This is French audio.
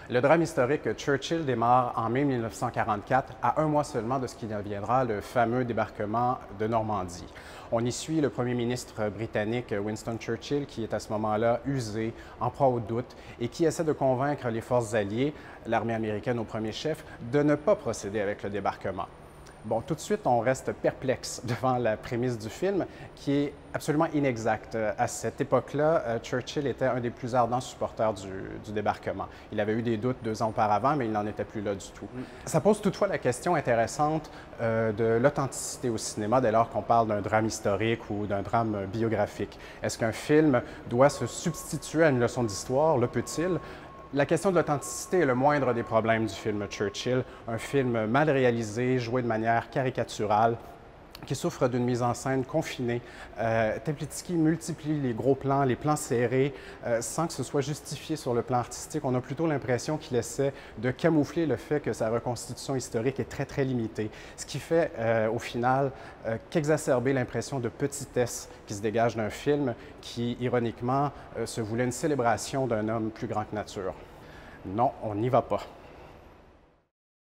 Le drame historique Churchill démarre en mai 1944, à un mois seulement de ce qui deviendra le fameux débarquement de Normandie. On y suit le premier ministre britannique Winston Churchill, qui est à ce moment-là usé, en proie au doute, et qui essaie de convaincre les forces alliées, l'armée américaine au premier chef, de ne pas procéder avec le débarquement. Bon, tout de suite, on reste perplexe devant la prémisse du film, qui est absolument inexacte. À cette époque-là, Churchill était un des plus ardents supporters du débarquement. Il avait eu des doutes 2 ans auparavant, mais il n'en était plus là du tout. Ça pose toutefois la question intéressante de l'authenticité au cinéma, dès lors qu'on parle d'un drame historique ou d'un drame biographique. Est-ce qu'un film doit se substituer à une leçon d'histoire? Le peut-il? La question de l'authenticité est le moindre des problèmes du film Churchill, un film mal réalisé, joué de manière caricaturale, qui souffre d'une mise en scène confinée. Teplitzky multiplie les gros plans, les plans serrés, sans que ce soit justifié sur le plan artistique. On a plutôt l'impression qu'il essaie de camoufler le fait que sa reconstitution historique est très, très limitée. Ce qui fait, au final, qu'exacerber l'impression de petitesse qui se dégage d'un film qui, ironiquement, se voulait une célébration d'un homme plus grand que nature. Non, on n'y va pas.